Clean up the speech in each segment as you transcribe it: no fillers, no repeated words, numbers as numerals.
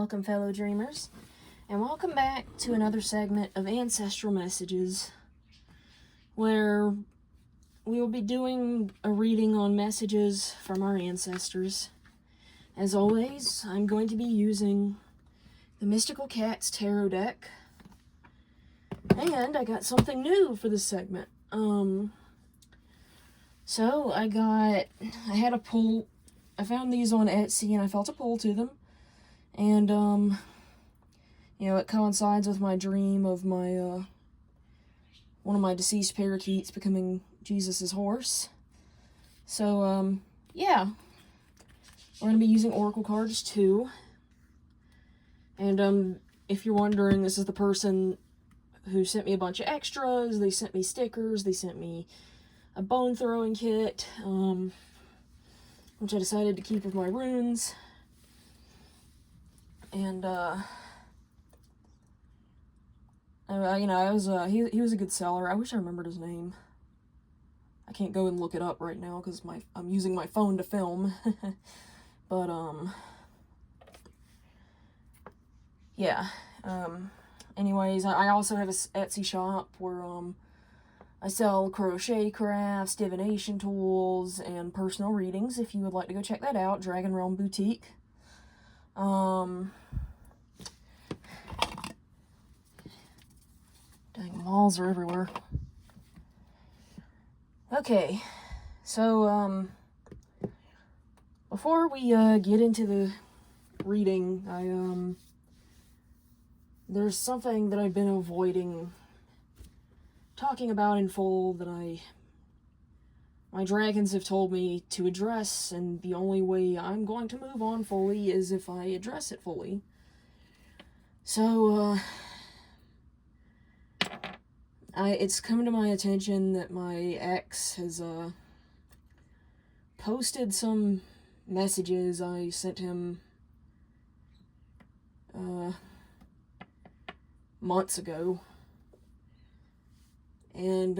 Welcome, fellow dreamers, and welcome back to another segment of Ancestral Messages, where we will be doing a reading on messages from our ancestors. As always, I'm going to be using the Mystical Cats Tarot deck, and I got something new for this segment. So I had a pull. I found these on Etsy, and I felt a pull to them. And, you know, it coincides with my dream of my, one of my deceased parakeets becoming Jesus's horse. So, yeah. We're going to be using Oracle cards, too. And, if you're wondering, this is the person who sent me a bunch of extras. They sent me stickers. They sent me a bone throwing kit, which I decided to keep with my runes. And, he was a good seller. I wish I remembered his name. I can't go and look it up right now because I'm using my phone to film. But, yeah. Anyways, I also have a Etsy shop where, I sell crochet crafts, divination tools, and personal readings. If you would like to go check that out, DragonRealmBoutigie. Dang, walls are everywhere. Okay, so, before we, get into the reading, there's something that I've been avoiding talking about in full that my dragons have told me to address, and the only way I'm going to move on fully is if I address it fully. So, it's come to my attention that my ex has, posted some messages I sent him, months ago. And,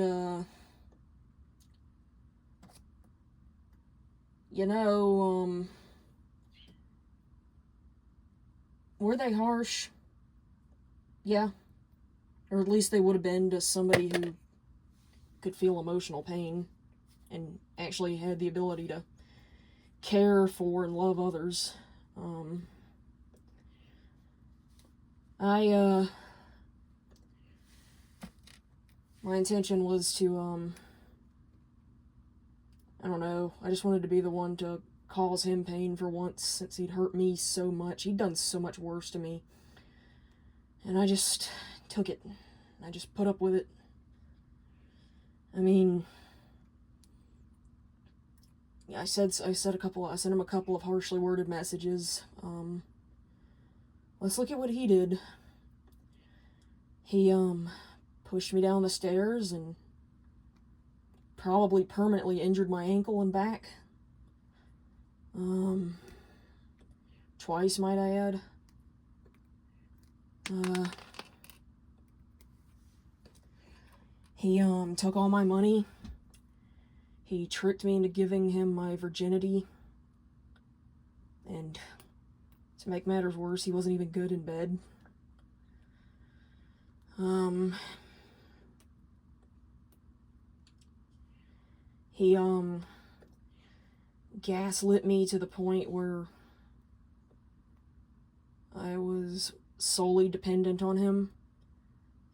were they harsh? Yeah. Or at least they would have been to somebody who could feel emotional pain and actually had the ability to care for and love others. My intention was to, I don't know, I just wanted to be the one to cause him pain for once, since he'd hurt me so much. He'd done so much worse to me. And I just took it. I just put up with it. I mean, yeah, I sent him a couple of harshly worded messages. Let's look at what he did. He, pushed me down the stairs and probably permanently injured my ankle and back. Twice, might I add. He, took all my money. He tricked me into giving him my virginity. And to make matters worse, he wasn't even good in bed. He, gaslit me to the point where I was solely dependent on him,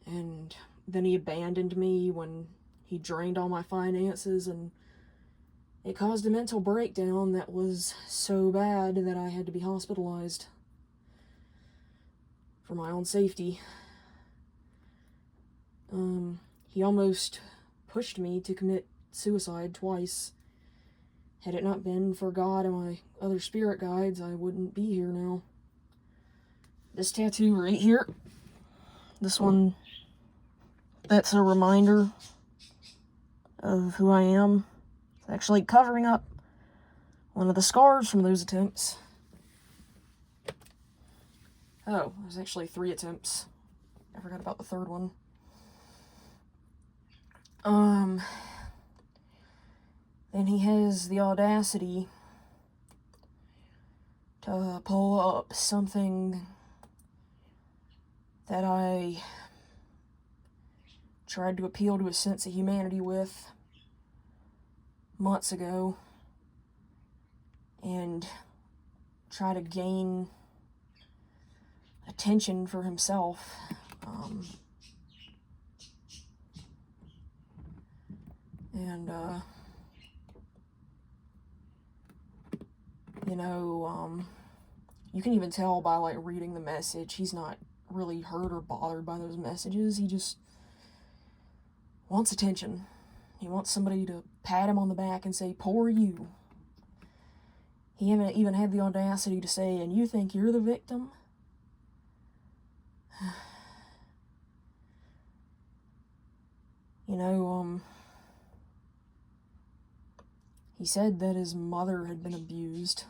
and then he abandoned me when he drained all my finances, and it caused a mental breakdown that was so bad that I had to be hospitalized for my own safety. He almost pushed me to commit suicide twice. Had it not been for God and my other spirit guides, I wouldn't be here now. This tattoo right here, this one, that's a reminder of who I am. It's actually covering up one of the scars from those attempts. Oh, there's actually 3 attempts. I forgot about the third one. Then he has the audacity to pull up something that I tried to appeal to his sense of humanity with months ago and try to gain attention for himself. You can even tell by, like, reading the message, he's not really hurt or bothered by those messages. He just wants attention. He wants somebody to pat him on the back and say, "Poor you." He haven't even had the audacity to say, "And you think you're the victim?" He said that his mother had been abused.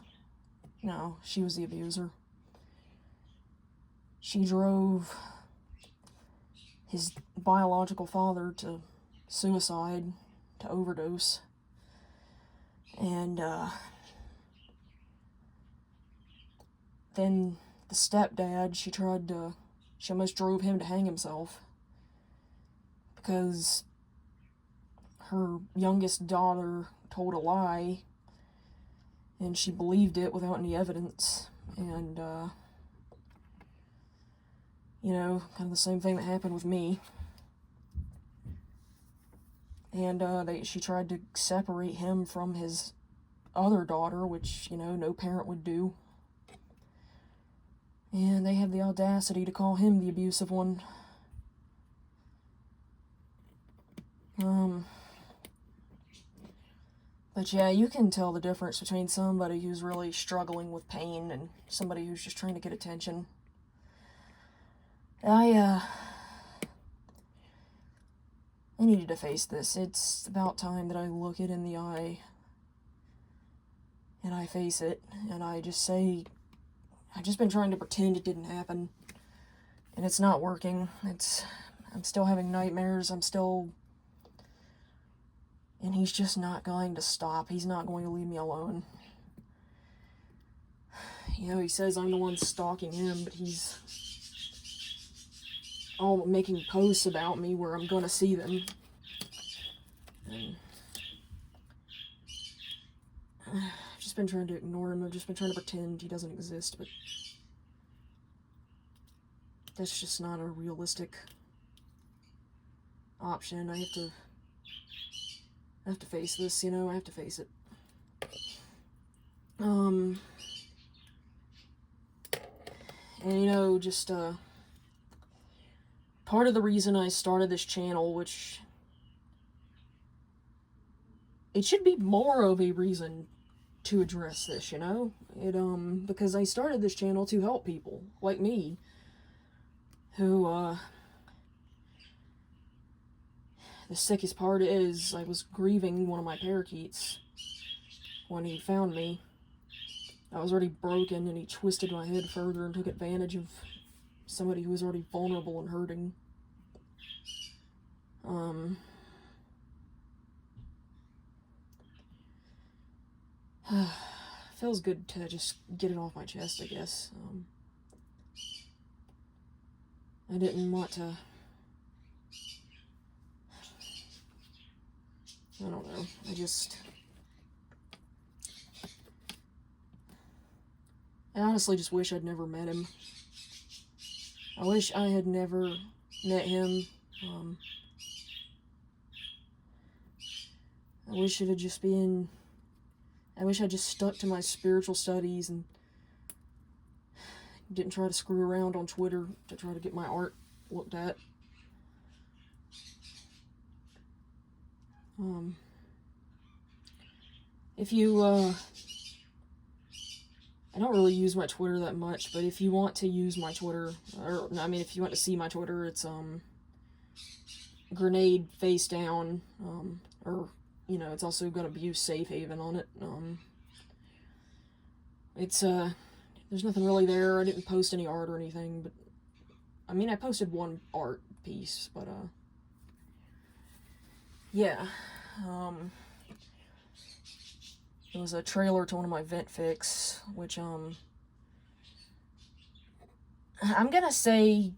No, she was the abuser. She drove his biological father to suicide, to overdose. And then the stepdad, she almost drove him to hang himself because her youngest daughter told a lie and she believed it without any evidence. And kind of the same thing that happened with me. And she tried to separate him from his other daughter, which, no parent would do. And they had the audacity to call him the abusive one. But yeah, you can tell the difference between somebody who's really struggling with pain and somebody who's just trying to get attention. I needed to face this. It's about time that I look it in the eye and I face it, and I just say, I've just been trying to pretend it didn't happen, and it's not working. I'm still having nightmares, and he's just not going to stop. He's not going to leave me alone. He says I'm the one stalking him, but he's all making posts about me where I'm going to see them. And I've just been trying to ignore him. I've just been trying to pretend he doesn't exist, but that's just not a realistic option. I have to face this, I have to face it. And just part of the reason I started this channel, which it should be more of a reason to address this, because I started this channel to help people like me who the sickest part is I was grieving one of my parakeets when he found me. I was already broken, and he twisted my head further and took advantage of somebody who was already vulnerable and hurting. Feels good to just get it off my chest, I guess. I didn't want to... I don't know. I honestly just wish I'd never met him. I wish I had never met him. I wish it had just been... I wish I just stuck to my spiritual studies and didn't try to screw around on Twitter to try to get my art looked at. If you, I don't really use my Twitter that much, but if you want to use my Twitter, if you want to see my Twitter, it's, grenade face down, it's also got abuse safe haven on it. There's nothing really there. I didn't post any art or anything, but, I posted one art piece, but, yeah, it was a trailer to one of my vent fics, which, I'm gonna say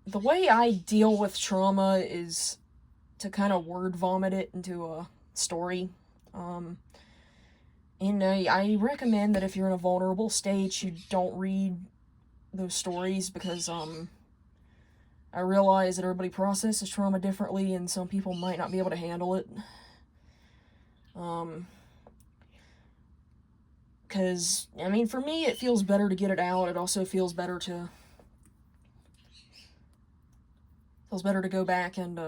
the way I deal with trauma is to kind of word vomit it into a story. And I recommend that if you're in a vulnerable state, you don't read those stories, because I realize that everybody processes trauma differently, and some people might not be able to handle it. Because, I mean, for me, it feels better to get it out. It also feels better to go back and,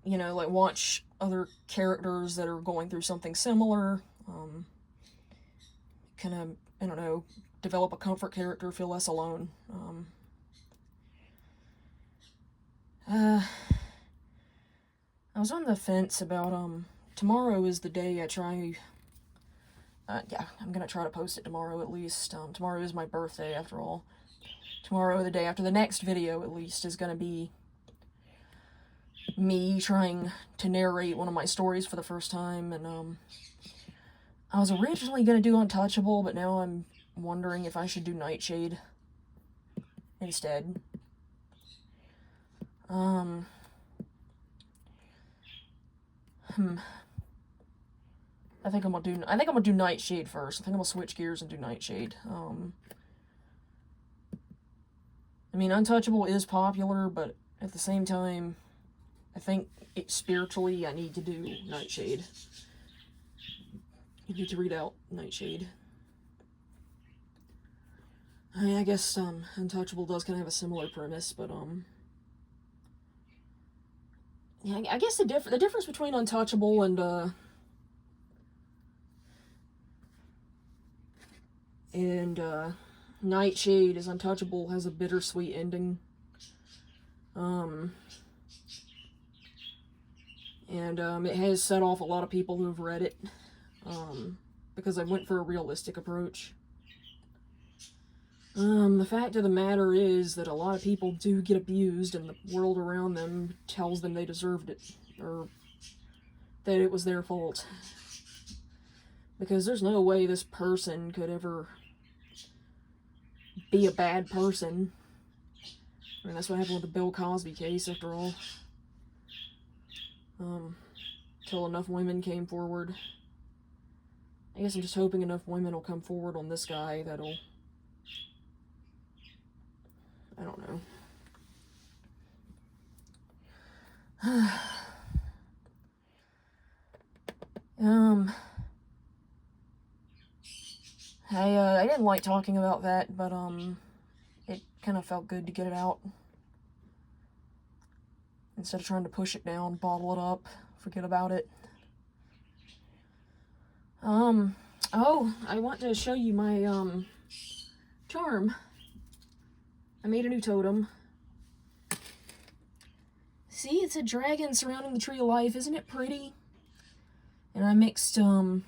you know, like, watch other characters that are going through something similar. Kind of, I don't know, develop a comfort character, feel less alone. I was on the fence about, tomorrow is the day I try, yeah, I'm gonna try to post it tomorrow at least. Tomorrow is my birthday, after all. Tomorrow, the day after the next video at least, is gonna be me trying to narrate one of my stories for the first time, and, I was originally gonna do Untouchable, but now I'm wondering if I should do Nightshade instead. I think I'm gonna do Nightshade first. I think I'm gonna switch gears and do Nightshade. I mean, Untouchable is popular, but at the same time, I think spiritually I need to do Nightshade. You need to read out Nightshade. I guess Untouchable does kind of have a similar premise, but yeah, I guess the difference between Untouchable and Nightshade is Untouchable has a bittersweet ending. It has set off a lot of people who have read it, because I went for a realistic approach. The fact of the matter is that a lot of people do get abused, and the world around them tells them they deserved it, or that it was their fault. Because there's no way this person could ever be a bad person. I mean, that's what happened with the Bill Cosby case, after all. Till enough women came forward. I guess I'm just hoping enough women will come forward on this guy that'll... I don't know. I didn't like talking about that, but, it kind of felt good to get it out. Instead of trying to push it down, bottle it up, forget about it. Oh, I want to show you my, charm. I made a new totem. See, it's a dragon surrounding the tree of life. Isn't it pretty? And I mixed, I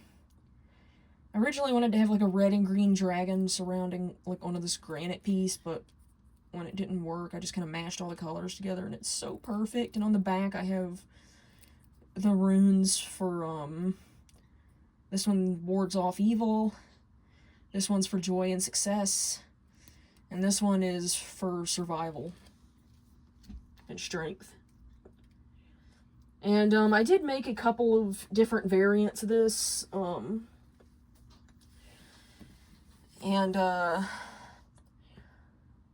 originally wanted to have, like, a red and green dragon surrounding, like, onto this granite piece, but when it didn't work, I just kind of mashed all the colors together, and it's so perfect. And on the back, I have the runes for, this one wards off evil, this one's for joy and success, and this one is for survival and strength. And, I did make a couple of different variants of this,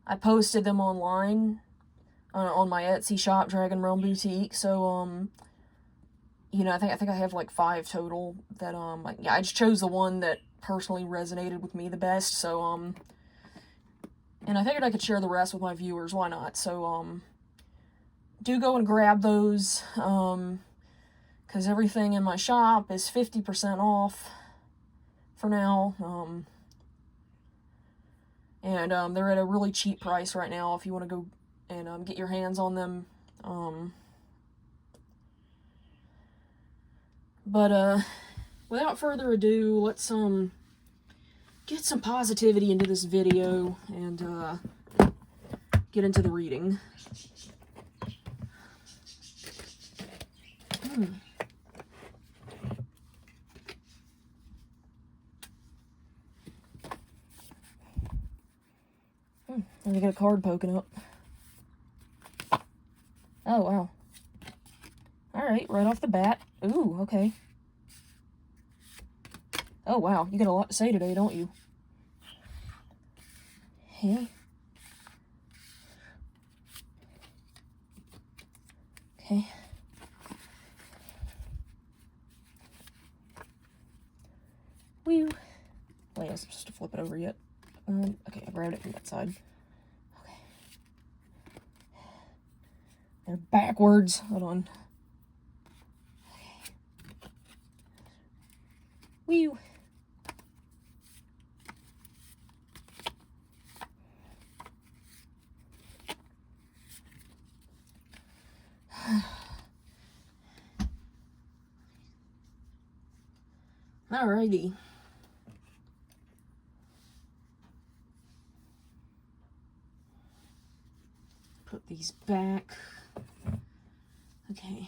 I posted them online on my Etsy shop, DragonRealmBoutigie. So, you know, I think I have like 5 total that, yeah, I just chose the one that personally resonated with me the best. So, and I figured I could share the rest with my viewers. Why not? So, do go and grab those, because everything in my shop is 50% off for now. And they're at a really cheap price right now if you want to go and get your hands on them. But without further ado, let's get some positivity into this video and get into the reading. And we got a card poking up. Oh, wow. Alright, right off the bat. Ooh, okay. Oh, wow. You got a lot to say today, don't you? Hey. Okay. Woo. Wait, I was supposed to flip it over yet. Okay, I grabbed it from that side. Okay. They're backwards. Hold on. Okay. Woo. Alrighty. Put these back. Okay.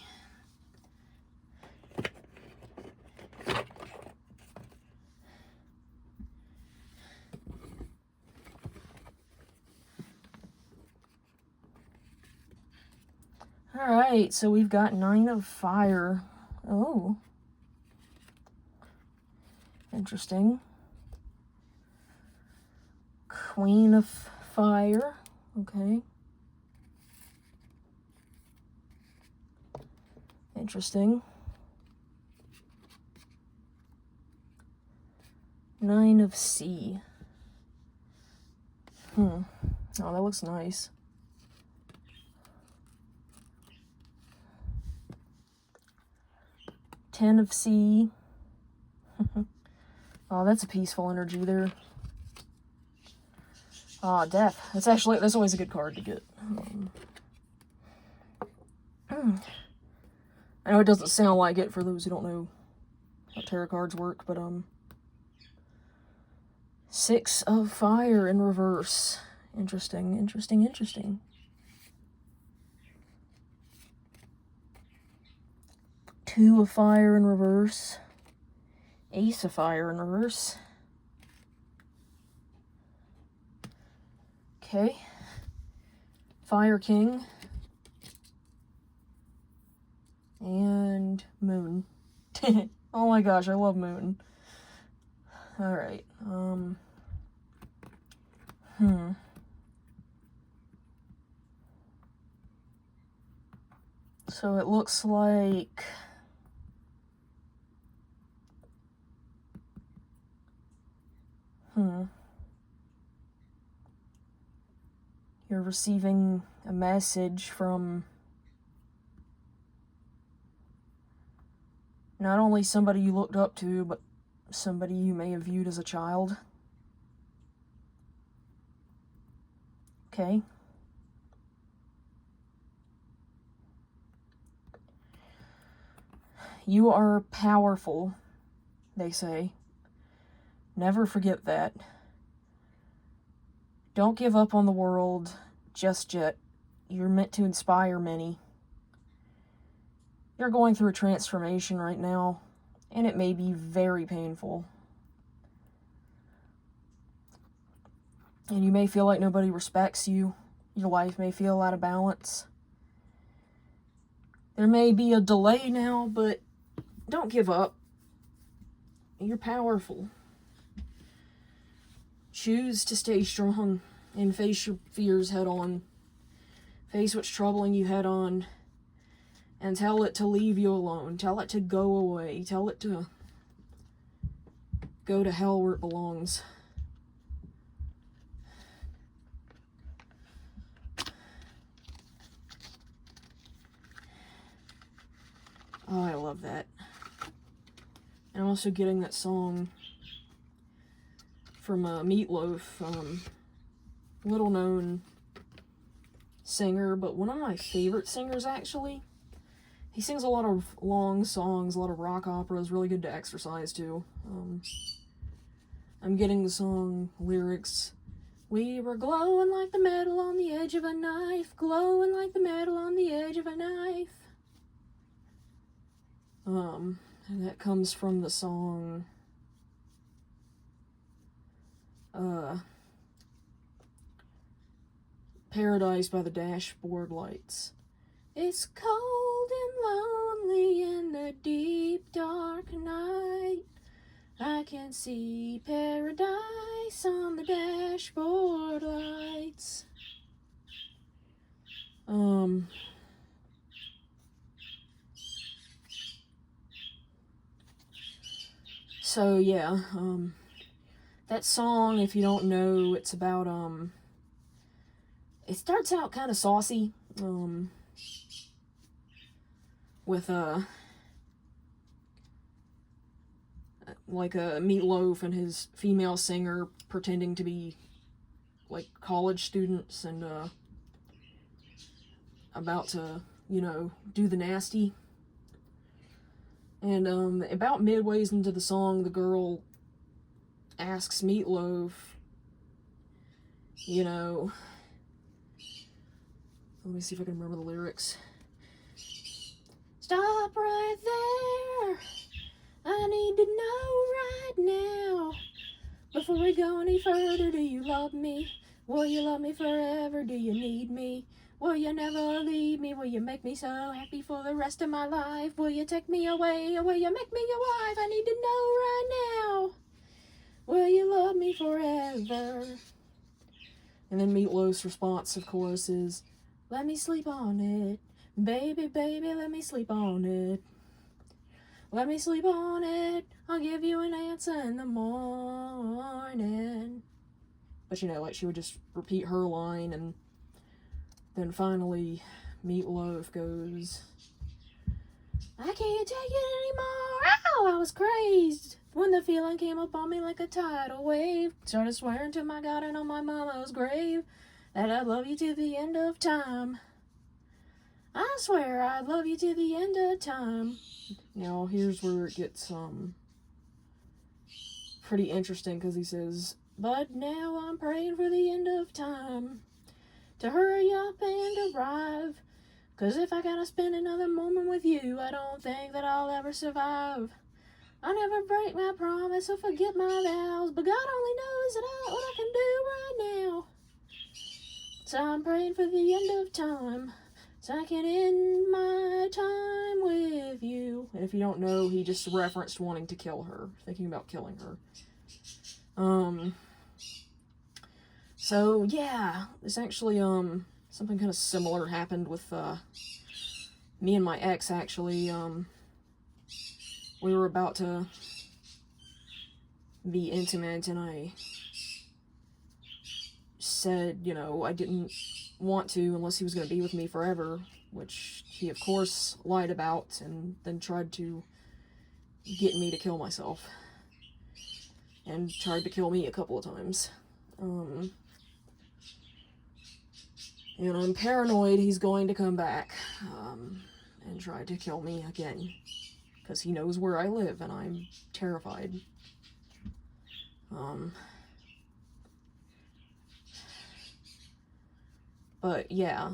Alright, so we've got 9 of fire. Oh. Interesting. Queen of fire. Okay. Interesting. 9 of sea. Oh, that looks nice. Ten of sea. Oh, that's a peaceful energy there. Ah, death. That's always a good card to get. I know it doesn't sound like it for those who don't know how tarot cards work, but 6 of fire in reverse. Interesting, interesting, interesting. Two of fire in reverse. Ace of fire in reverse. Okay. Fire King. And Moon. Oh my gosh, I love Moon. Alright, So it looks like... You're receiving a message from not only somebody you looked up to, but somebody you may have viewed as a child. Okay. You are powerful, they say. Never forget that. Don't give up on the world just yet. You're meant to inspire many. You're going through a transformation right now, and it may be very painful. And you may feel like nobody respects you. Your life may feel out of balance. There may be a delay now, but don't give up. You're powerful. Choose to stay strong and face your fears head on. Face what's troubling you head on. And tell it to leave you alone. Tell it to go away. Tell it to go to hell where it belongs. Oh, I love that. And I'm also getting that song from Meatloaf, little known singer, but one of my favorite singers actually. He sings a lot of long songs, a lot of rock operas, really good to exercise to. I'm getting the song lyrics. We were glowing like the metal on the edge of a knife, glowing like the metal on the edge of a knife. And that comes from the song, Paradise by the Dashboard Lights. It's cold and lonely in the deep dark night. I can see paradise on the dashboard lights. So yeah, that song, if you don't know, it's about, it starts out kind of saucy, with, like a Meatloaf and his female singer pretending to be, like, college students and, about to, you know, do the nasty. And, about midways into the song, the girl asks Meatloaf, you know, let me see if I can remember the lyrics. Stop right there. I need to know right now. Before we go any further, do you love me? Will you love me forever? Do you need me? Will you never leave me? Will you make me so happy for the rest of my life? Will you take me away or will you make me your wife? I need to know right now. Will you love me forever? And then Meatloaf's response, of course, is, let me sleep on it. Baby, baby, let me sleep on it. Let me sleep on it. I'll give you an answer in the morning. But, you know, like, she would just repeat her line, and then finally Meatloaf goes, I can't take it anymore. Ow, I was crazed when the feeling came up on me like a tidal wave. Started swearing to my God and on my mama's grave that I'd love you to the end of time. I swear I'd love you to the end of time. Now, here's where it gets pretty interesting, because he says, but now I'm praying for the end of time to hurry up and arrive, 'cause if I gotta spend another moment with you, I don't think that I'll ever survive. I never break my promise or forget my vows, but God only knows what I can do right now. So I'm praying for the end of time, so I can end my time with you. And if you don't know, he just referenced wanting to kill her, thinking about killing her. So yeah, it's actually, something kind of similar happened with, me and my ex, actually. We were about to be intimate, and I said, you know, I didn't want to unless he was going to be with me forever, which he, of course, lied about, and then tried to get me to kill myself. And tried to kill me a couple of times. And I'm paranoid he's going to come back, and try to kill me again, because he knows where I live, and I'm terrified. But yeah,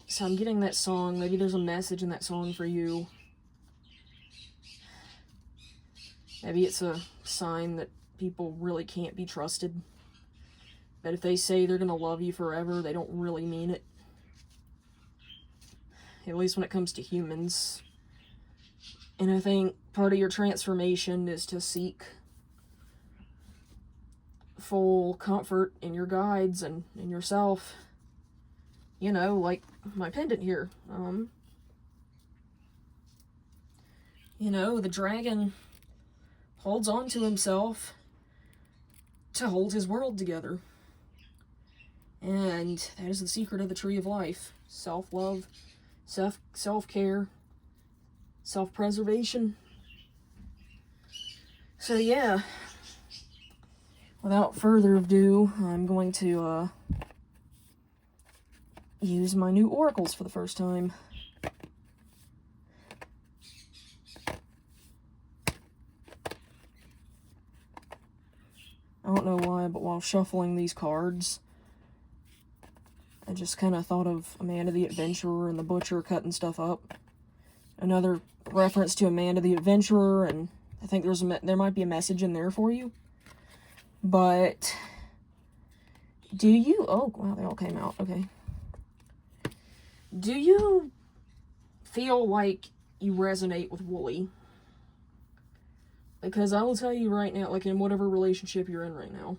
so I'm getting that song. Maybe there's a message in that song for you. Maybe it's a sign that people really can't be trusted. That if they say they're gonna love you forever, they don't really mean it. At least when it comes to humans. And I think part of your transformation is to seek full comfort in your guides and in yourself. You know, like my pendant here. You know, the dragon holds on to himself to hold his world together. And that is the secret of the Tree of Life. Self-love, self-care, self-preservation. So yeah, without further ado, I'm going to use my new oracles for the first time. I don't know why, but while shuffling these cards, I just kind of thought of Amanda the Adventurer and the Butcher cutting stuff up. Another reference to Amanda the Adventurer, and I think there might be a message in there for you. But Do you... Oh, wow, they all came out. Okay. Do you feel like you resonate with Wooly? Because I will tell you right now, like in whatever relationship you're in right now.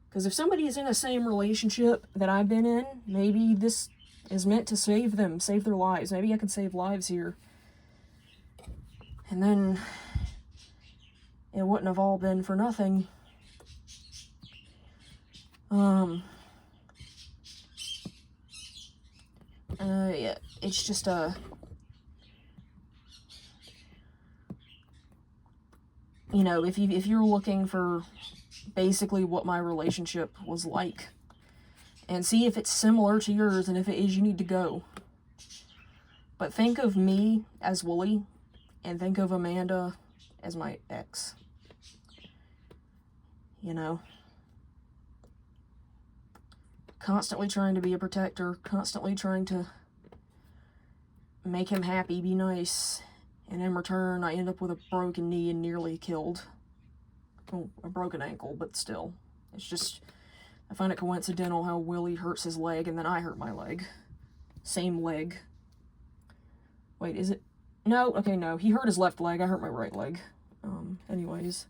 Because if somebody is in the same relationship that I've been in, maybe this is meant to save them, save their lives. Maybe I can save lives here. And then it wouldn't have all been for nothing. Yeah, it's just you know, if you're looking for basically what my relationship was like, and see if it's similar to yours, and if it is, you need to go. But think of me as Wooly, and think of Amanda as my ex. You know? Constantly trying to be a protector, constantly trying to make him happy, be nice, and in return, I end up with a broken knee and nearly killed. Well, a broken ankle, but still. It's just, I find it coincidental how Willie hurts his leg and then I hurt my leg. Same leg. Wait, is it? No, okay, no. He hurt his left leg, I hurt my right leg. Anyways.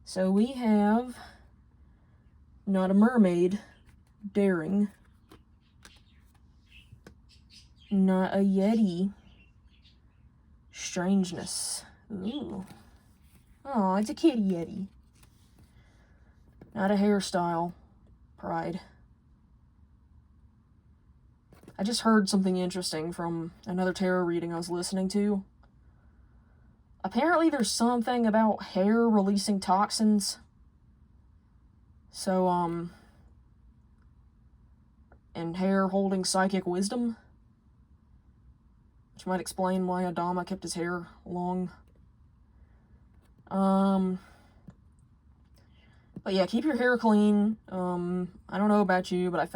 So we have not a mermaid, daring. Not a yeti, strangeness. Ooh. Oh, it's a kitty yeti. Not a hairstyle, pride. I just heard something interesting from another tarot reading I was listening to. Apparently there's something about hair releasing toxins. So, and hair holding psychic wisdom. Which might explain why Adama kept his hair long. But yeah, keep your hair clean. I don't know about you, but I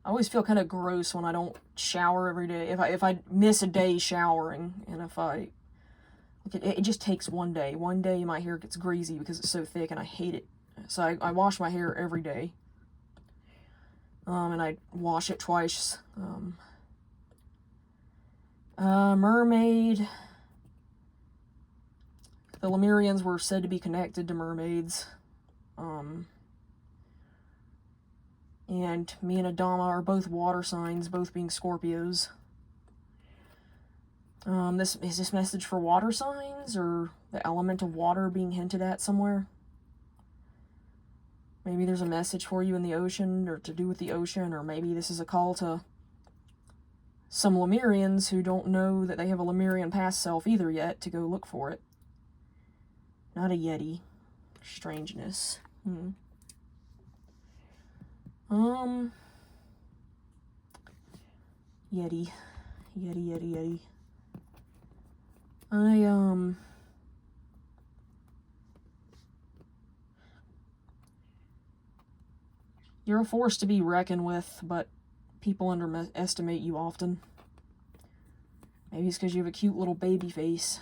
always feel kind of gross when I don't shower every day. If I miss a day showering, and if it just takes one day. One day my hair gets greasy because it's so thick and I hate it. So I wash my hair every day. And I wash it twice. Mermaid. The Lemurians were said to be connected to mermaids. And me and Adama are both water signs, both being Scorpios. Is this message for water signs, or the element of water being hinted at somewhere? Maybe there's a message for you in the ocean, or to do with the ocean, or maybe this is a call to some Lemurians who don't know that they have a Lemurian past self either yet, to go look for it. Not a yeti. Strangeness. Yeti. Yeti. You're a force to be reckoned with, but people underestimate you often. Maybe it's because you have a cute little baby face.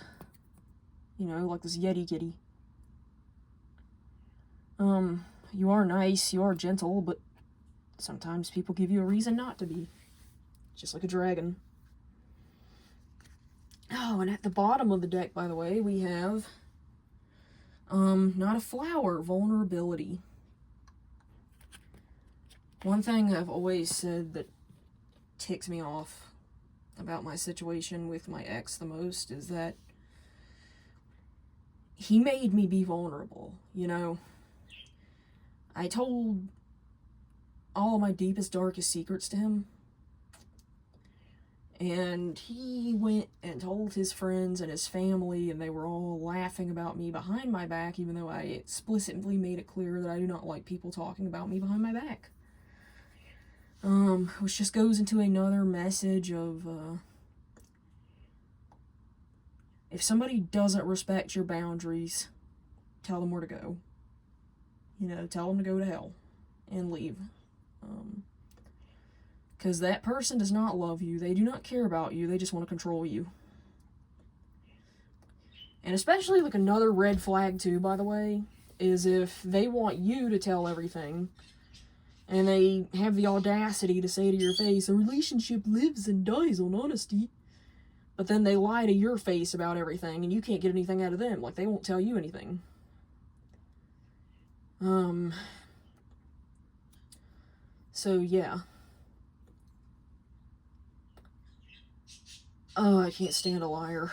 You know, like this Yeti kitty. You are nice, you are gentle, but sometimes people give you a reason not to be. Just like a dragon. Oh, and at the bottom of the deck, by the way, we have, not a flower, vulnerability. One thing I've always said that ticks me off about my situation with my ex the most is that he made me be vulnerable, you know? I told all of my deepest, darkest secrets to him. And he went and told his friends and his family, and they were all laughing about me behind my back, even though I explicitly made it clear that I do not like people talking about me behind my back. Which just goes into another message of, if somebody doesn't respect your boundaries, tell them where to go. You know, tell them to go to hell and leave. Because that person does not love you. They do not care about you. They just want to control you. And especially, like, another red flag, too, by the way, is if they want you to tell everything, and they have the audacity to say to your face, a relationship lives and dies on honesty, but then they lie to your face about everything, and you can't get anything out of them. Like, they won't tell you anything. So, yeah. Oh, I can't stand a liar.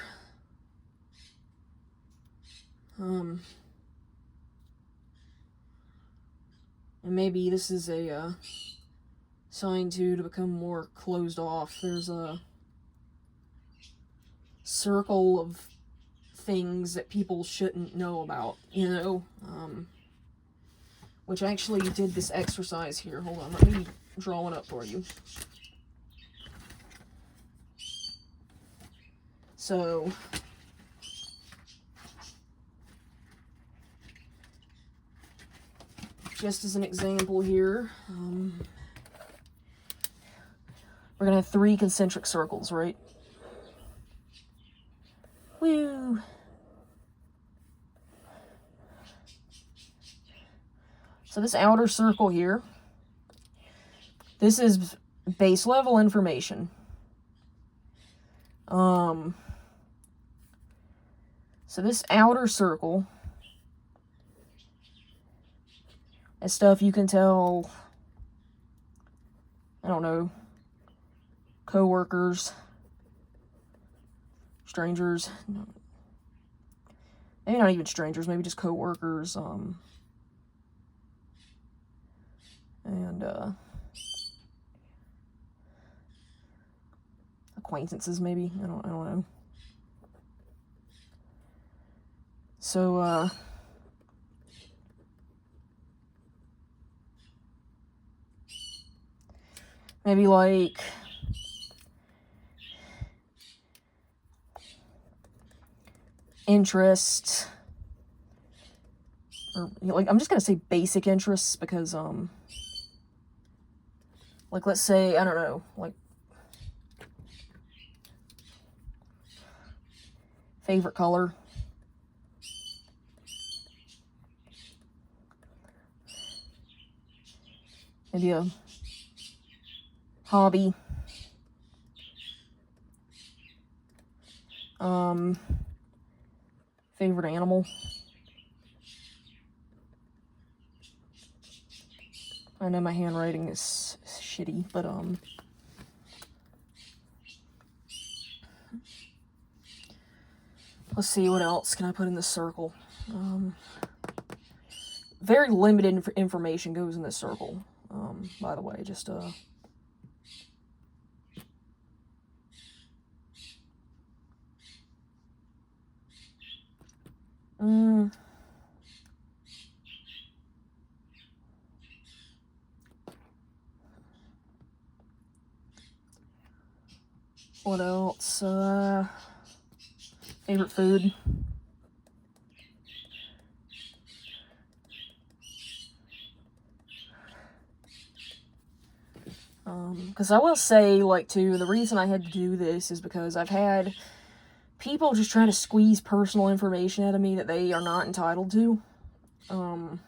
And maybe this is a sign to become more closed off. There's a circle of things that people shouldn't know about, you know? Which I actually did this exercise here. Hold on, let me draw one up for you. So, just as an example here, we're gonna have 3 concentric circles, right? Woo! So this outer circle here, this is base level information. So this outer circle is stuff you can tell, I don't know, co-workers, strangers, maybe not even strangers, maybe just co-workers, and acquaintances, maybe. I don't know. So maybe like interest, or like, I'm just gonna say basic interests, because like, let's say, I don't know, like favorite color, maybe a hobby, favorite animal. I know my handwriting is shitty, but let's see, what else can I put in this circle? Very limited information goes in this circle, by the way, just what else? Favorite food. Because I will say, like, too, the reason I had to do this is because I've had people just trying to squeeze personal information out of me that they are not entitled to. And,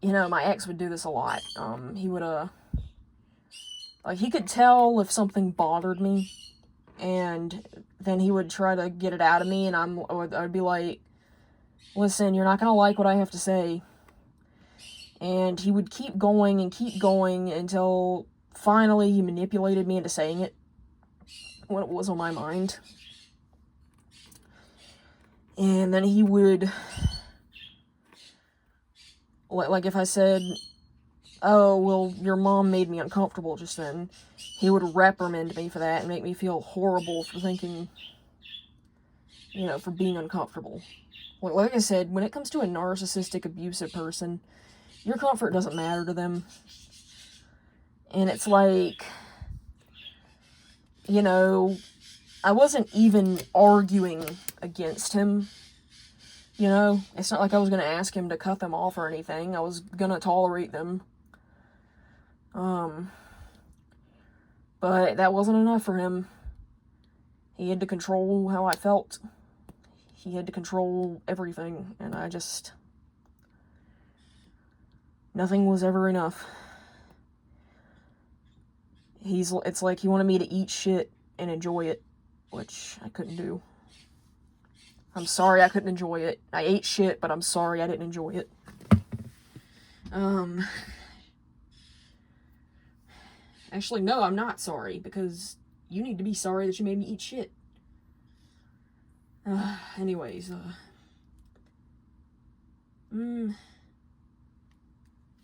you know, my ex would do this a lot. He would, like, he could tell if something bothered me, and then he would try to get it out of me, and I'd be like, listen, you're not gonna like what I have to say. And he would keep going until finally he manipulated me into saying it when it was on my mind. And then he would, like, if I said, oh, well, your mom made me uncomfortable just then, he would reprimand me for that and make me feel horrible for thinking, you know, for being uncomfortable. Like I said, when it comes to a narcissistic, abusive person, your comfort doesn't matter to them. And it's like, you know, I wasn't even arguing against him, you know? It's not like I was going to ask him to cut them off or anything. I was going to tolerate them. But that wasn't enough for him. He had to control how I felt. He had to control everything, and I just... Nothing was ever enough. It's like he wanted me to eat shit and enjoy it, which I couldn't do. I'm sorry I couldn't enjoy it. I ate shit, but I'm sorry I didn't enjoy it. Actually, no, I'm not sorry, because you need to be sorry that you made me eat shit. Anyways, I think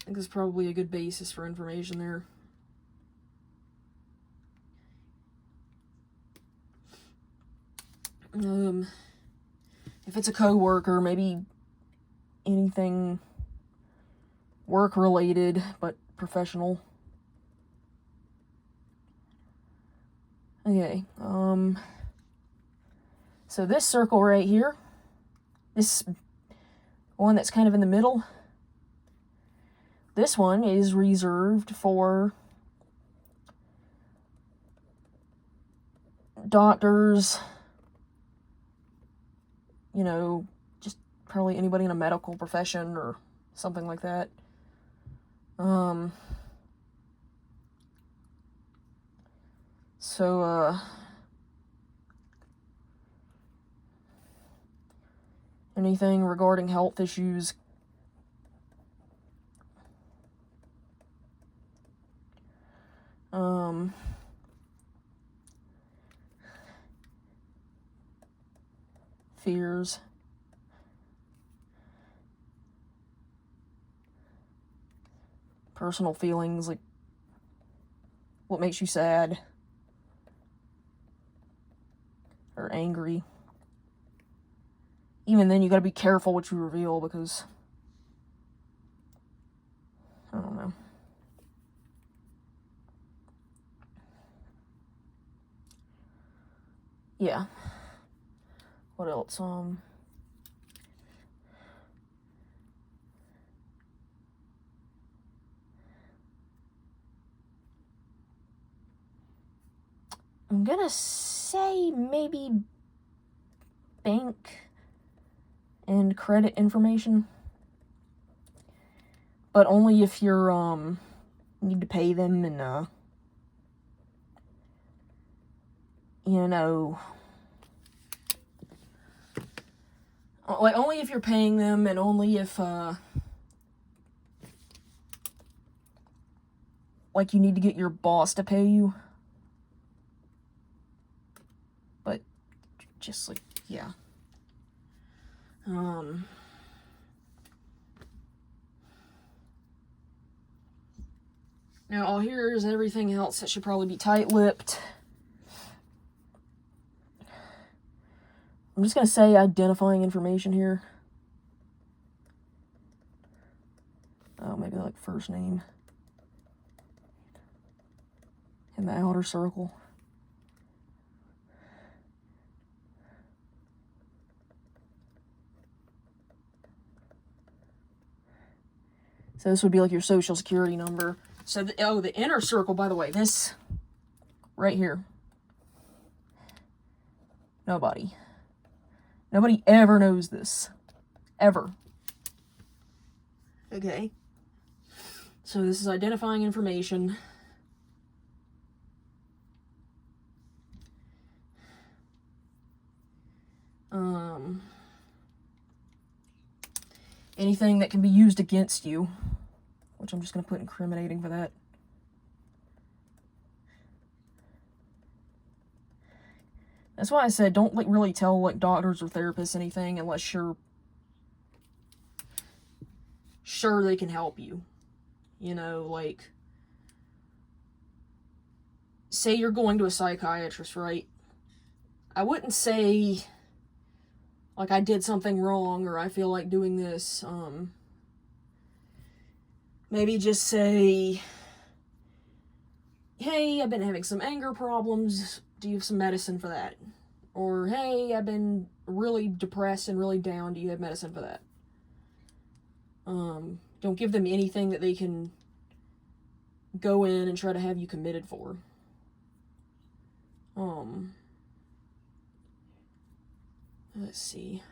this is probably a good basis for information there. If it's a coworker, maybe anything work-related, but professional. Okay, so this circle right here, this one that's kind of in the middle, this one is reserved for doctors, you know, just probably anybody in a medical profession or something like that. Anything regarding health issues. Fears. Personal feelings, like what makes you sad or angry. Even then, you gotta be careful what you reveal, because I don't know. Yeah. What else? I'm gonna say maybe bank and credit information, but only if you're need to pay them, and you know, like only if you're paying them, and only if like you need to get your boss to pay you. But just like, yeah. Now, here's everything else that should probably be tight-lipped. I'm just gonna say identifying information here. Oh, maybe like first name. In the outer circle. So this would be like your social security number. So, the inner circle, by the way, this right here. Nobody ever knows this. Ever. Okay. So this is identifying information. Anything that can be used against you, which I'm just going to put incriminating for that. That's why I said don't really tell doctors or therapists anything unless you're sure they can help you. You know, like, say you're going to a psychiatrist, right? I wouldn't say, like, I did something wrong or I feel like doing this. Maybe just say, hey, I've been having some anger problems. Do you have some medicine for that? Or, hey, I've been really depressed and really down. Do you have medicine for that? Don't give them anything that they can go in and try to have you committed for. let's see.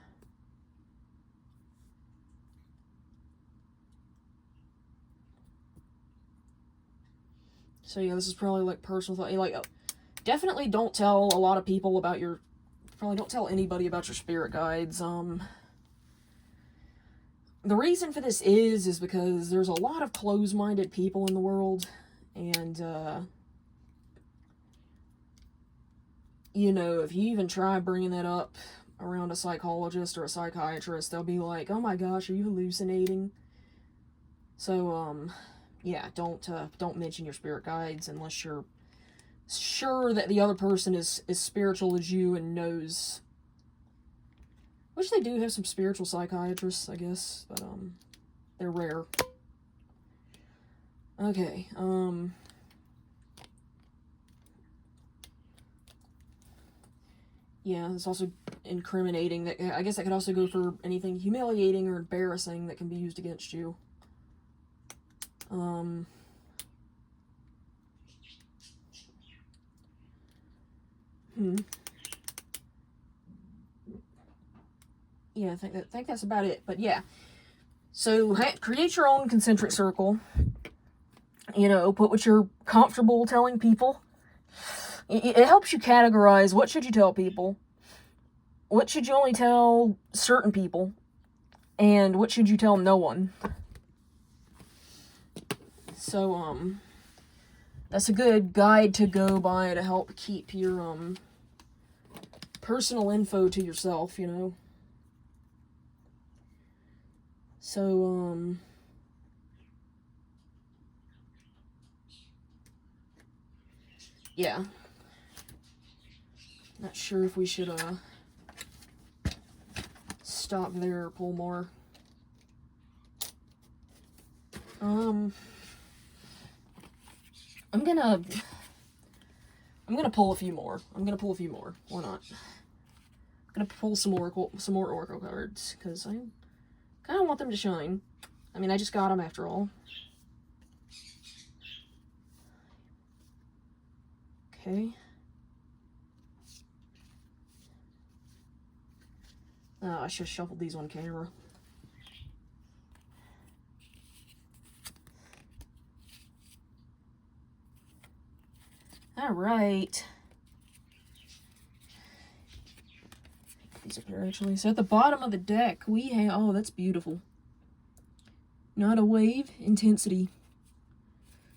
So yeah, this is probably like personal thought. Like, definitely don't tell a lot of people about your. Probably don't tell anybody about your spirit guides. The reason for this is because there's a lot of closed-minded people in the world, and you know, if you even try bringing that up around a psychologist or a psychiatrist, they'll be like, "Oh my gosh, are you hallucinating?" So yeah, don't mention your spirit guides unless you're sure that the other person is as spiritual as you and knows. Which they do have some spiritual psychiatrists, I guess, but they're rare. Okay, yeah, it's also incriminating. That, I guess that could also go for anything humiliating or embarrassing that can be used against you. Yeah, I think that's about it. But yeah, so create your own concentric circle. You know, put what you're comfortable telling people. It helps you categorize what should you tell people, what should you only tell certain people, and what should you tell no one. So that's a good guide to go by to help keep your personal info to yourself, you know. So yeah, not sure if we should stop there or pull more. I'm gonna pull a few more. Why not? I'm gonna pull some more oracle cards because I kind of want them to shine. I mean, I just got them after all. Okay. Oh, I should have shuffled these on camera. All right. These up here, actually. So at the bottom of the deck, we have... Oh, that's beautiful. Not a wave, intensity.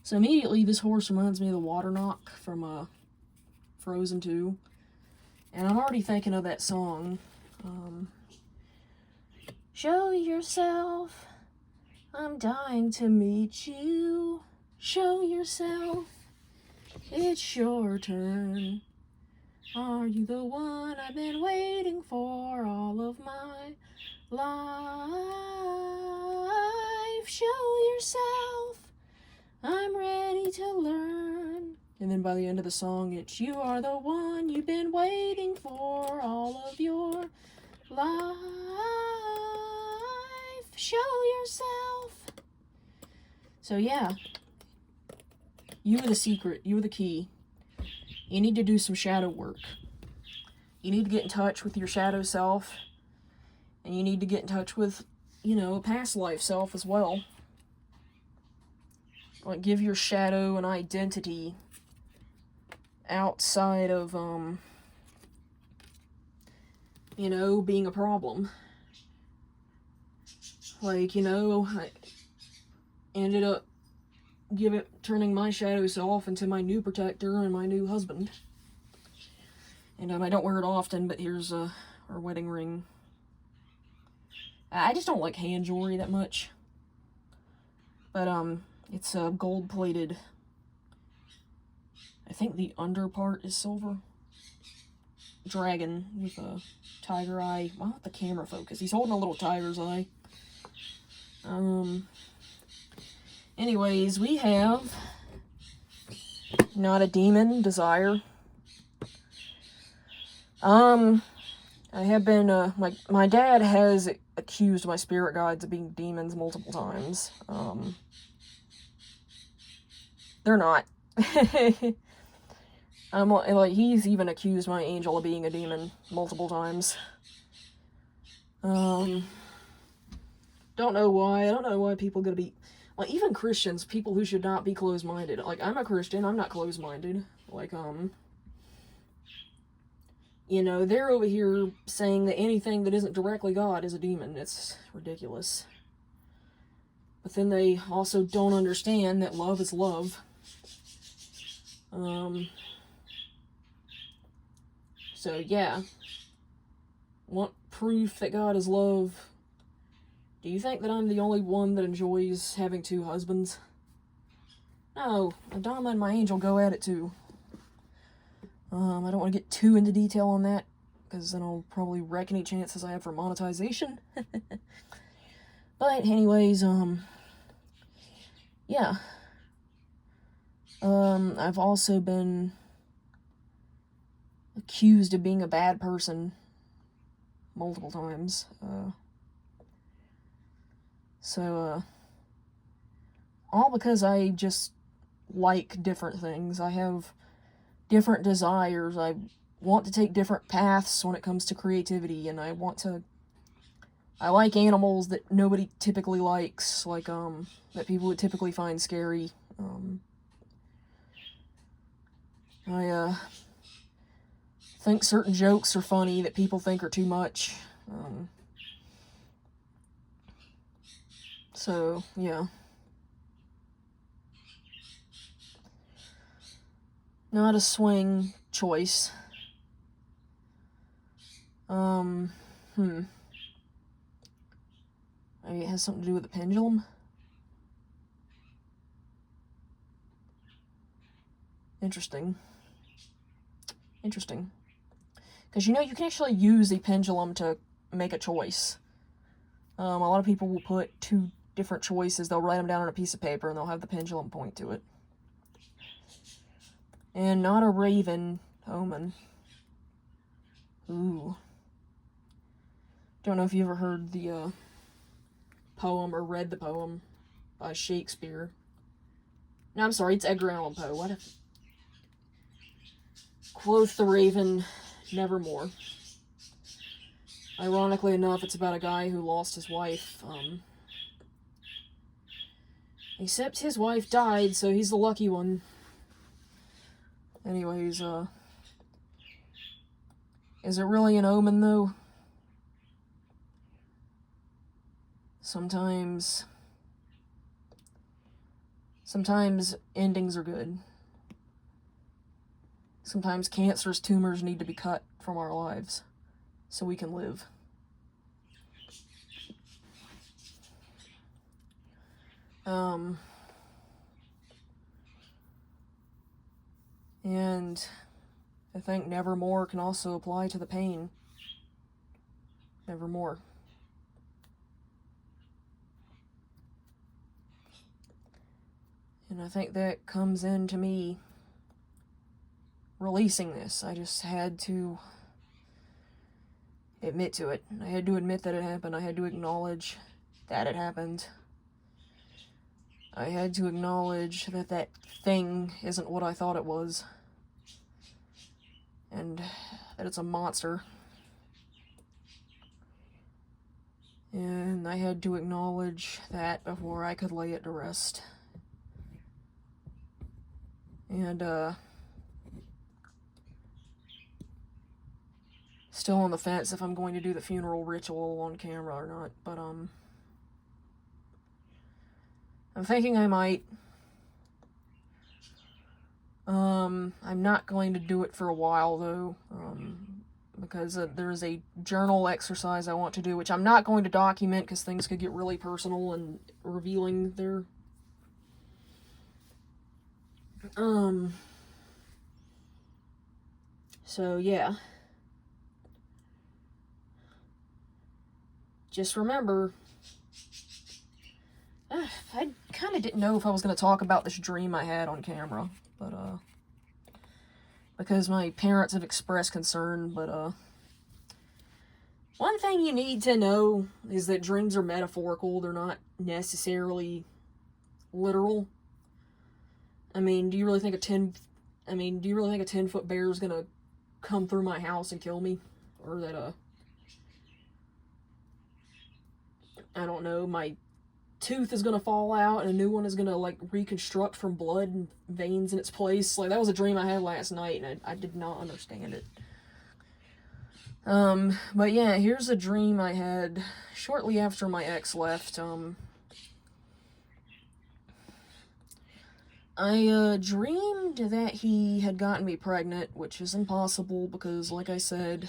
So immediately, this horse reminds me of the Water Knock from Frozen 2. And I'm already thinking of that song. Show yourself. I'm dying to meet you. Show yourself. It's your turn. Are you the one I've been waiting for all of my life? Show yourself. I'm ready to learn. And then by the end of the song, it's you are the one you've been waiting for all of your life. Show yourself. So yeah, you are the secret. You are the key. You need to do some shadow work. You need to get in touch with your shadow self. And you need to get in touch with, you know, a past life self as well. Like, give your shadow an identity outside of, you know, being a problem. Like, you know, I ended up turning my shadow self into my new protector and my new husband. And I don't wear it often, but here's our wedding ring. I just don't like hand jewelry that much. But it's gold-plated. I think the under part is silver. Dragon with a tiger eye. Why don't the camera focus? He's holding a little tiger's eye. Anyways, we have not a demon, desire. I have been, my dad has accused my spirit guides of being demons multiple times. They're not. Like, he's even accused my angel of being a demon multiple times. Don't know why. I don't know why people gotta be, like, even Christians, people who should not be closed-minded. Like, I'm a Christian, I'm not closed-minded. Like, you know, they're over here saying that anything that isn't directly God is a demon. It's ridiculous. But then they also don't understand that love is love. So, yeah. Want proof that God is love? Do you think that I'm the only one that enjoys having 2 husbands? No, Adama and my angel go at it too. I don't want to get too into detail on that, because then I'll probably wreck any chances I have for monetization. But anyways, yeah. I've also been accused of being a bad person multiple times. All because I just like different things. I have different desires. I want to take different paths when it comes to creativity, and I like animals that nobody typically likes, like, that people would typically find scary. I think certain jokes are funny that people think are too much. So, yeah. Not a swing choice. Maybe it has something to do with the pendulum? Interesting. Because, you know, you can actually use the pendulum to make a choice. A lot of people will put 2 different choices. They'll write them down on a piece of paper, and they'll have the pendulum point to it. And not a raven omen. Ooh. Don't know if you ever heard the poem or read the poem by Shakespeare. No, I'm sorry, it's Edgar Allan Poe. What if... Quoth the raven, nevermore. Ironically enough, it's about a guy who lost his wife. Except his wife died, so he's the lucky one. Anyways, is it really an omen, though? Sometimes endings are good. Sometimes cancerous tumors need to be cut from our lives so we can live. And I think nevermore can also apply to the pain. Nevermore. And I think that comes into me releasing this. I just had to admit to it. I had to admit that it happened. I had to acknowledge that it happened. I had to acknowledge that that thing isn't what I thought it was. And that it's a monster. And I had to acknowledge that before I could lay it to rest. And, still on the fence if I'm going to do the funeral ritual on camera or not, but, I'm thinking I might. I'm not going to do it for a while, though, because there's a journal exercise I want to do, which I'm not going to document because things could get really personal and revealing there. So, yeah. Just remember, I kind of didn't know if I was going to talk about this dream I had on camera, but, because my parents have expressed concern, but, one thing you need to know is that dreams are metaphorical. They're not necessarily literal. I mean, do you really think a 10-foot bear is gonna come through my house and kill me? Or that, I don't know, my tooth is gonna fall out and a new one is gonna, like, reconstruct from blood and veins in its place. Like, that was a dream I had last night, and I did not understand it. But yeah, here's a dream I had shortly after my ex left. I dreamed that he had gotten me pregnant, which is impossible because, like I said,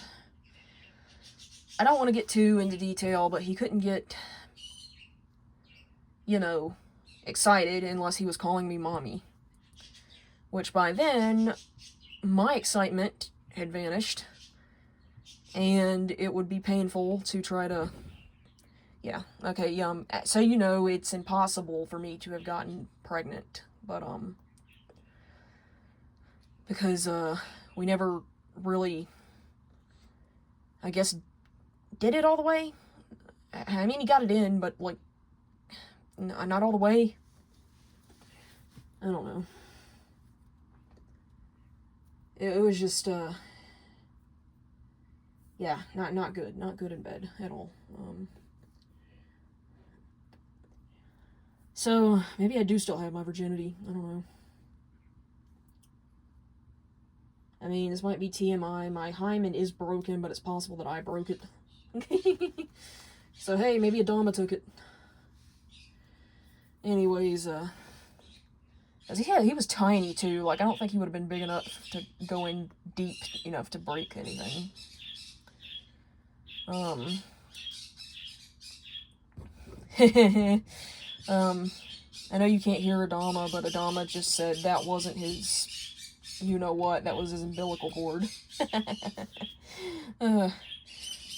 I don't want to get too into detail, but he couldn't get, you know, excited unless he was calling me mommy. Which by then, my excitement had vanished, and it would be painful to try to, yeah, okay, so you know it's impossible for me to have gotten pregnant, but, because, we never really, I guess, did it all the way. I mean, he got it in, but, like, not all the way. I don't know. It was just, yeah, not good. Not good in bed at all. So, maybe I do still have my virginity. I don't know. I mean, this might be TMI. My hymen is broken, but it's possible that I broke it. So, hey, maybe Adama took it. Anyways, yeah, he was tiny, too. Like, I don't think he would have been big enough to go in deep enough to break anything. I know you can't hear Adama, but Adama just said that wasn't his, you-know-what, that was his umbilical cord.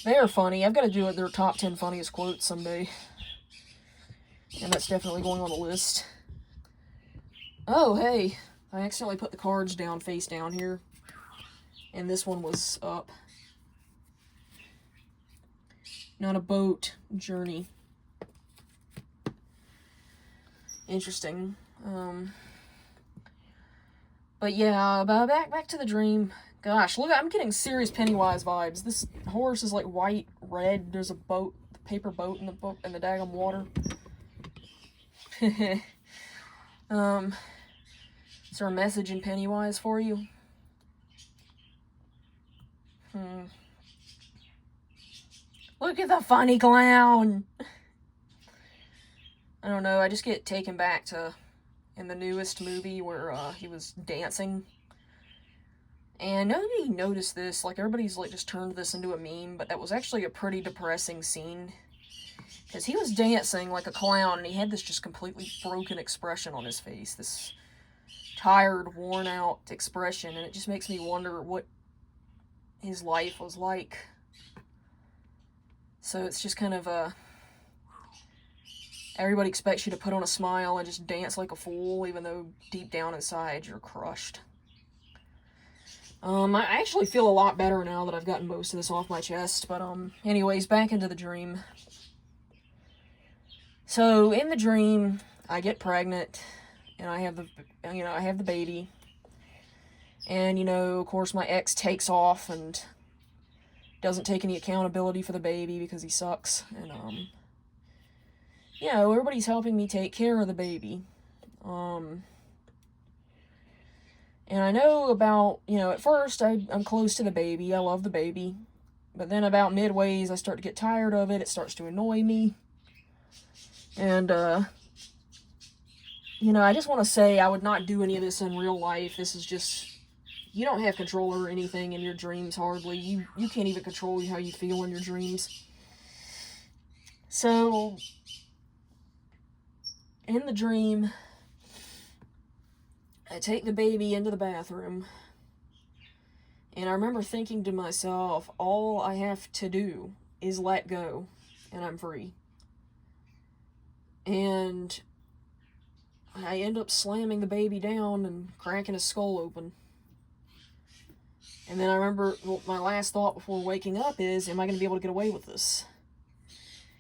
They are funny. I've got to do their top 10 funniest quotes someday. And that's definitely going on the list. Oh, hey. I accidentally put the cards down, face down here. And this one was up. Not a boat. Journey. Interesting. But yeah, back to the dream. Gosh, look, I'm getting serious Pennywise vibes. This horse is like white, red. There's a boat, paper boat in the boat, in the daggum water. Is there a message in Pennywise for you? Look at the funny clown! I don't know, I just get taken back to in the newest movie where he was dancing. And nobody noticed this, like everybody's like just turned this into a meme, but that was actually a pretty depressing scene. Because he was dancing like a clown, and he had this just completely broken expression on his face. This tired, worn out expression, and it just makes me wonder what his life was like. So it's just kind of everybody expects you to put on a smile and just dance like a fool, even though deep down inside you're crushed. I actually feel a lot better now that I've gotten most of this off my chest, but, anyways, back into the dream. So, in the dream, I get pregnant, and I have the baby, and, of course, my ex takes off and doesn't take any accountability for the baby because he sucks, and, everybody's helping me take care of the baby, and I know about, at first, I'm close to the baby, I love the baby, but then about midways, I start to get tired of it starts to annoy me, and, I just want to say I would not do any of this in real life. This is just, you don't have control over anything in your dreams, hardly. You can't even control how you feel in your dreams. So, in the dream, I take the baby into the bathroom, and I remember thinking to myself, all I have to do is let go, and I'm free. And I end up slamming the baby down and cracking his skull open. And then I remember, my last thought before waking up is, am I going to be able to get away with this?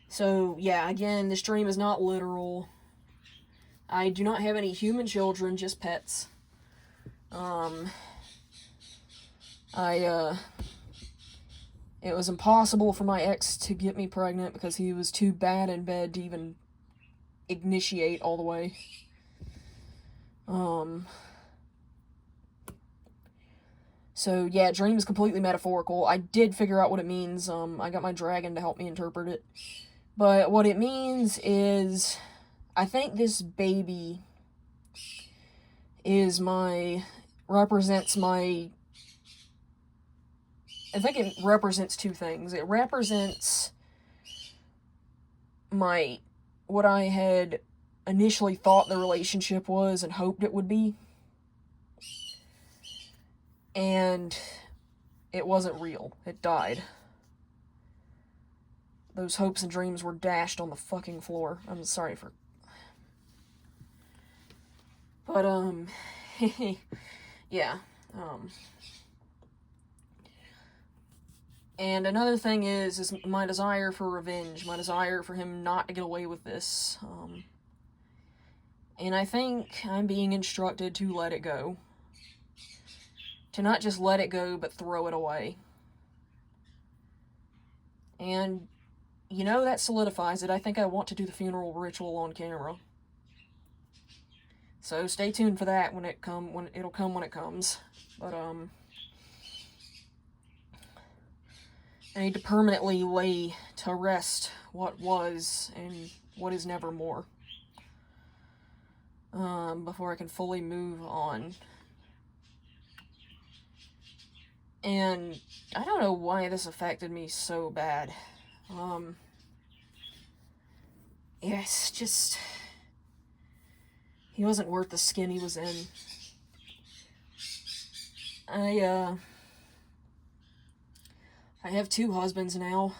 So, yeah, again, this dream is not literal. I do not have any human children, just pets. It was impossible for my ex to get me pregnant because he was too bad in bed to even initiate all the way. So yeah, dream is completely metaphorical. I did figure out what it means. I got my dragon to help me interpret it. But what it means is, I think this baby represents my, I think it represents two things. It represents what I had initially thought the relationship was and hoped it would be. And it wasn't real. It died. Those hopes and dreams were dashed on the fucking floor. I'm sorry for... But, yeah. And another thing is my desire for revenge. My desire for him not to get away with this. And I think I'm being instructed to let it go. To not just let it go, but throw it away. And, you know, that solidifies it. I think I want to do the funeral ritual on camera. So stay tuned for that when it'll come when it comes. But, I need to permanently lay to rest what was and what is nevermore. Before I can fully move on. And I don't know why this affected me so bad. It's just... He wasn't worth the skin he was in. I have 2 husbands now.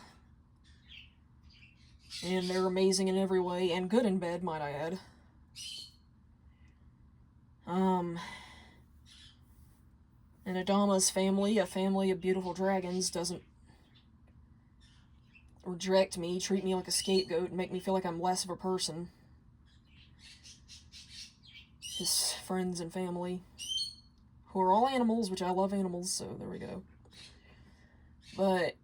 And they're amazing in every way, and good in bed, might I add. And Adama's family, a family of beautiful dragons, doesn't reject me, treat me like a scapegoat, and make me feel like I'm less of a person. His friends and family, who are all animals, which I love animals, so there we go. But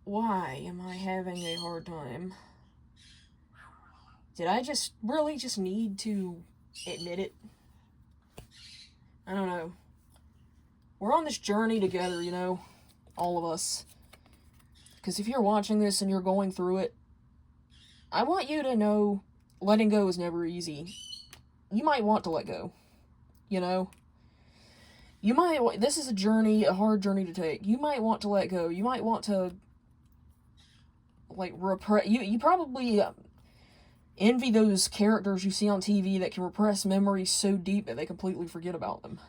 why am I having a hard time? Did I really just need to admit it? I don't know. We're on this journey together, you know, all of us. Because if you're watching this and you're going through it, I want you to know letting go is never easy. You might want to let go, you know? This is a journey, a hard journey to take. You might want to let go. You might want to, like, repress. You probably envy those characters you see on TV that can repress memories so deep that they completely forget about them.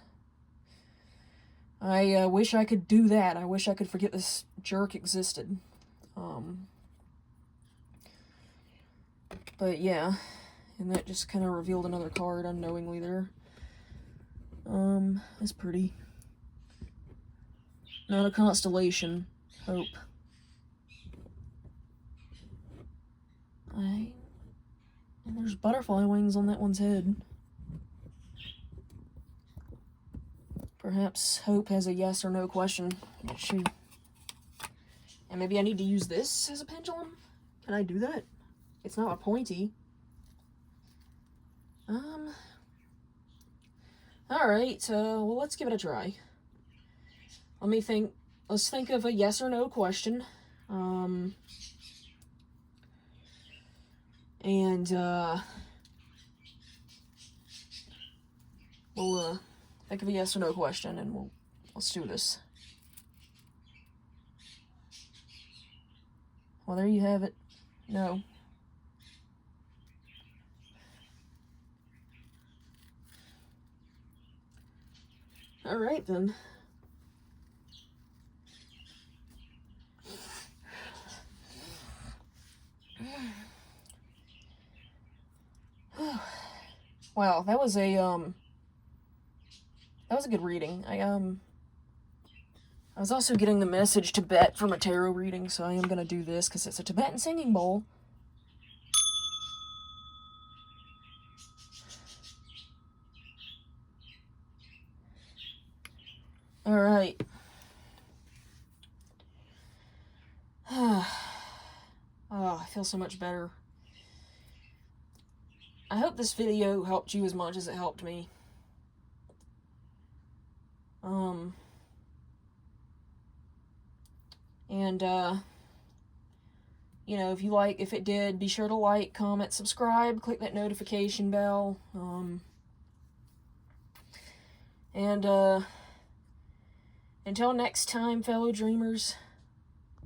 I wish I could do that. I wish I could forget this jerk existed. But yeah, and that just kind of revealed another card unknowingly there. That's pretty. Not a constellation. Hope. And there's butterfly wings on that one's head. Perhaps hope has a yes or no question. Shoot. And maybe I need to use this as a pendulum? Can I do that? It's not a pointy. Alright, well, let's give it a try. Let's think of a yes or no question. And, we'll, think of a yes or no question, and let's do this. Well, there you have it. No. Alright, then. Wow, that was a good reading. I was also getting the message Tibet from a tarot reading, so I am gonna do this because it's a Tibetan singing bowl. Alright. I feel so much better. I hope this video helped you as much as it helped me. And, you know, if it did, be sure to like, comment, subscribe, click that notification bell. And, until next time, fellow dreamers,